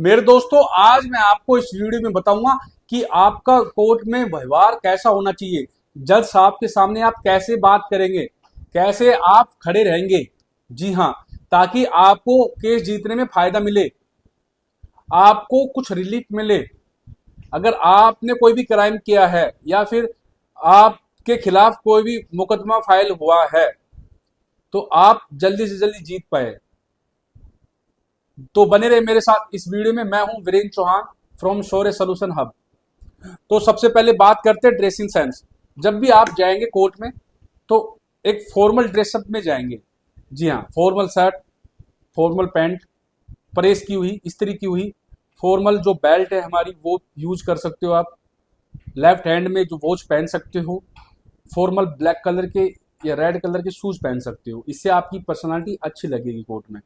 मेरे दोस्तों, आज मैं आपको इस वीडियो में बताऊंगा कि आपका कोर्ट में व्यवहार कैसा होना चाहिए। जज साहब के सामने आप कैसे बात करेंगे, कैसे आप खड़े रहेंगे। जी हाँ, ताकि आपको केस जीतने में फायदा मिले, आपको कुछ रिलीफ मिले। अगर आपने कोई भी क्राइम किया है या फिर आपके खिलाफ कोई भी मुकदमा फाइल हुआ है तो आप जल्दी से जल्दी जीत पाए। तो बने रहे मेरे साथ इस वीडियो में। मैं हूं Virendra Chauhan from Shaurya solution hub. तो सबसे पहले बात करते हैं ड्रेसिंग सेंस। जब भी आप जाएंगे कोर्ट में तो एक फॉर्मल ड्रेसअप में जाएंगे। जी हाँ, formal shirt, formal pant, press की हुई, इस्त्री की हुई, फॉर्मल जो बेल्ट है हमारी वो यूज कर सकते हो आप। लेफ्ट हैंड में जो वॉच पहन सकते हो। फॉर्मल ब्लैक कलर के या रेड कलर के शूज पहन सकते हो। इससे आपकी पर्सनालिटी अच्छी लगेगी कोर्ट में।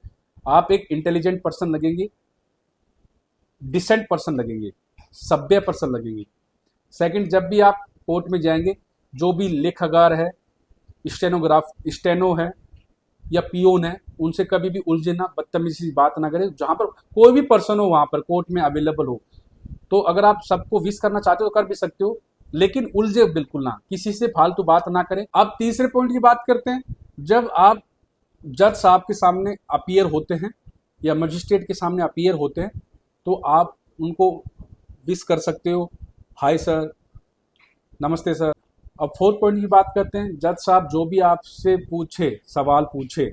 आप एक इंटेलिजेंट पर्सन लगेंगे, डिसेंट पर्सन लगेंगे, सभ्य पर्सन लगेंगे। सेकंड, जब भी आप कोर्ट में जाएंगे, जो भी लेखागार है, स्टेनो है या पियोन है, उनसे कभी भी उलझे ना, बदतमीजी से बात ना करें। जहां पर कोई भी पर्सन हो वहां पर कोर्ट में अवेलेबल हो, तो अगर आप सबको विश करना चाहते हो तो कर भी सकते हो, लेकिन उलझे बिल्कुल ना, किसी से फालतू बात ना करें। अब तीसरे पॉइंट की बात करते हैं। जब आप जज साहब के सामने अपीयर होते हैं या मजिस्ट्रेट के सामने अपीयर होते हैं तो आप उनको विश कर सकते हो, हाय सर, नमस्ते सर। अब फोर्थ पॉइंट की बात करते हैं। जज साहब जो भी आपसे पूछे, सवाल पूछे,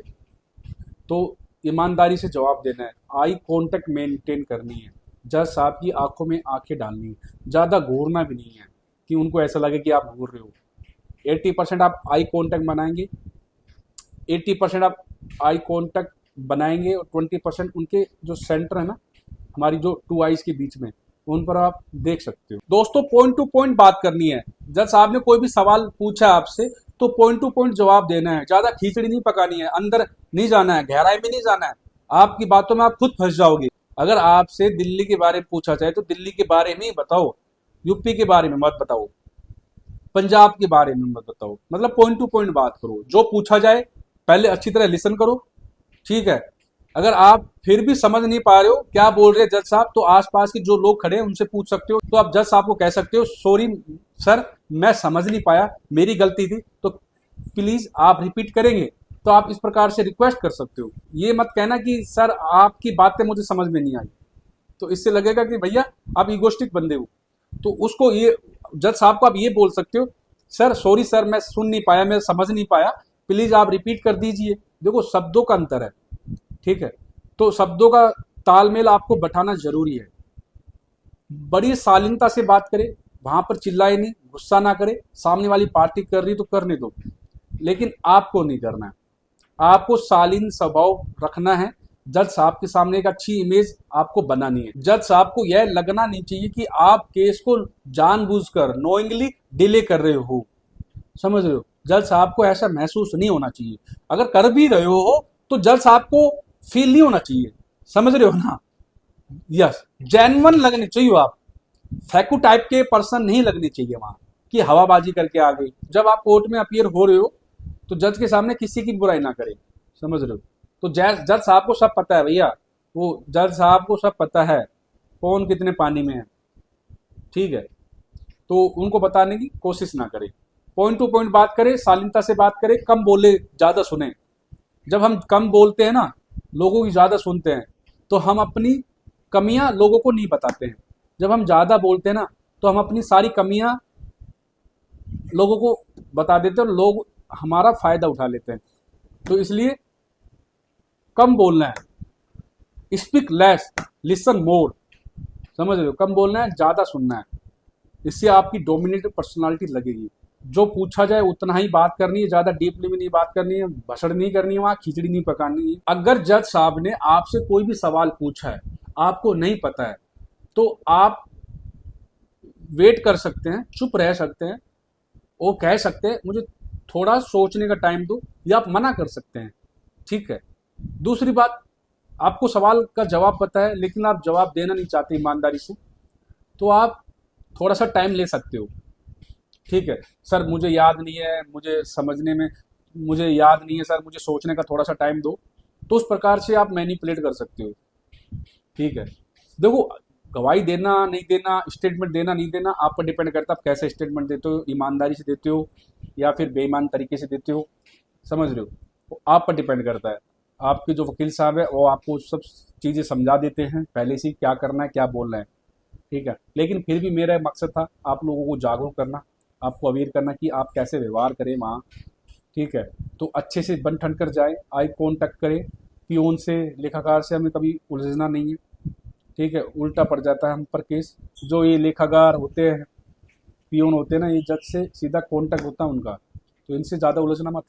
तो ईमानदारी से जवाब देना है। आई कांटेक्ट मेंटेन करनी है। जज साहब की आंखों में आंखें डालनी है। ज़्यादा घूरना भी नहीं है कि उनको ऐसा लगे कि आप घूर रहे हो। 80% आप आई कांटेक्ट बनाएंगे, 80% आप आई कांटेक्ट बनाएंगे और 20% उनके जो सेंटर है ना, हमारी जो टू आईज के बीच में, उन पर आप देख सकते हो। दोस्तों, पॉइंट टू पॉइंट बात करनी है। जज साहब ने कोई भी सवाल पूछा आपसे तो पॉइंट टू पॉइंट जवाब देना है। ज्यादा खींचड़ी नहीं पकानी है, अंदर नहीं जाना है, गहराई में नहीं जाना है। आपकी बातों में आप खुद फंस जाओगे। अगर आपसे दिल्ली के बारे में पूछा जाए तो दिल्ली के बारे में ही बताओ, यूपी के बारे में मत बताओ, पंजाब के बारे में मत बताओ। मतलब पॉइंट टू पॉइंट बात करो। जो पूछा जाए पहले अच्छी तरह लिसन करो, ठीक है। अगर आप फिर भी समझ नहीं पा रहे हो क्या बोल रहे हैं जज साहब, तो आसपास के जो लोग खड़े हैं उनसे पूछ सकते हो। तो आप जज साहब को कह सकते हो, सॉरी सर, मैं समझ नहीं पाया, मेरी गलती थी, तो प्लीज आप रिपीट करेंगे। तो आप इस प्रकार से रिक्वेस्ट कर सकते हो। ये मत कहना कि सर आपकी बातें मुझे समझ में नहीं आई, तो इससे लगेगा कि भैया आप इगोस्टिक बंदे हो। तो उसको ये, जज साहब को आप ये बोल सकते हो, सर सॉरी सर, मैं सुन नहीं पाया, मैं समझ नहीं पाया, प्लीज आप रिपीट कर दीजिए। देखो, शब्दों का अंतर है, ठीक है। तो शब्दों का तालमेल आपको बैठाना जरूरी है। बड़ी शालीनता से बात करें, वहां पर चिल्लाए नहीं, गुस्सा ना करे। सामने वाली पार्टी कर रही तो करने दो, लेकिन आपको नहीं करना है। आपको शालीन स्वभाव रखना है। जज साहब के सामने एक अच्छी इमेज आपको बनानी है। जज साहब को यह लगना नहीं चाहिए कि आप केस को जानबूझकर नोइंगली डिले कर रहे हो। समझ रहे हो? जज साहब को ऐसा महसूस नहीं होना चाहिए। अगर कर भी रहे हो तो जज साहब को फील नहीं होना चाहिए। समझ रहे हो ना? यस, जेन्युइन लगने चाहिए आप। फैकू टाइप के पर्सन नहीं लगने चाहिए वहां कि हवाबाजी करके आ गई। जब आप कोर्ट में अपीयर हो रहे हो तो जज के सामने किसी की बुराई ना करें। समझ रहे हो? तो जज साहब को सब पता है भैया, वो जज साहब को सब पता है कौन कितने पानी में है, ठीक है। तो उनको बताने की कोशिश ना करें। पॉइंट टू पॉइंट बात करें, शालीनता से बात करें, कम बोले ज्यादा सुने। जब हम कम बोलते हैं ना, लोगों की ज्यादा सुनते हैं, तो हम अपनी कमियां लोगों को नहीं बताते हैं। जब हम ज्यादा बोलते हैं ना, तो हम अपनी सारी कमियां लोगों को बता देते हैं और लोग हमारा फायदा उठा लेते हैं। तो इसलिए कम बोलना है, स्पीक लेस, लिसन मोर। समझ रहे हो? कम बोलना है, ज्यादा सुनना है। इससे आपकी डोमिनेटिव पर्सनालिटी लगेगी। जो पूछा जाए उतना ही बात करनी है, ज्यादा डीपली में नहीं बात करनी है, भसड़ नहीं करनी है, वहां खिचड़ी नहीं पकानी है। अगर जज साहब ने आपसे कोई भी सवाल पूछा है, आपको नहीं पता है, तो आप वेट कर सकते हैं, चुप रह सकते हैं। वो कह सकते हैं मुझे थोड़ा सोचने का टाइम दो, या आप मना कर सकते हैं, ठीक है। दूसरी बात, आपको सवाल का जवाब पता है लेकिन आप जवाब देना नहीं चाहते ईमानदारी से, तो आप थोड़ा सा टाइम ले सकते हो, ठीक है। सर मुझे याद नहीं है, मुझे समझने में मुझे याद नहीं है सर, मुझे सोचने का थोड़ा सा टाइम दो। तो उस प्रकार से आप मैनिपुलेट कर सकते हो, ठीक है। देखो, गवाही देना नहीं देना, स्टेटमेंट देना नहीं देना आप पर डिपेंड करता है आप कैसे स्टेटमेंट देते हो, ईमानदारी से देते हो या फिर बेईमान तरीके से देते हो, समझ रहे हो, वो आप पर डिपेंड करता है। आपके जो वकील साहब है वो आपको सब चीज़ें समझा देते हैं पहले से ही, क्या करना है क्या बोलना है, ठीक है। लेकिन फिर भी मेरा मकसद था आप लोगों को जागरूक करना, आपको अवेयर करना कि आप कैसे व्यवहार करें वहाँ, ठीक है। तो अच्छे से बन ठन कर जाए, आई कॉन्टैक्ट करें, पियोन से लेखाकार से हमें कभी उलझना नहीं है, ठीक है। उल्टा पड़ जाता है हम पर केस, जो ये लेखाकार होते हैं, पियोन होते हैं ना, ये जज से सीधा कॉन्टैक्ट होता है उनका, तो इनसे ज़्यादा उलझना मत।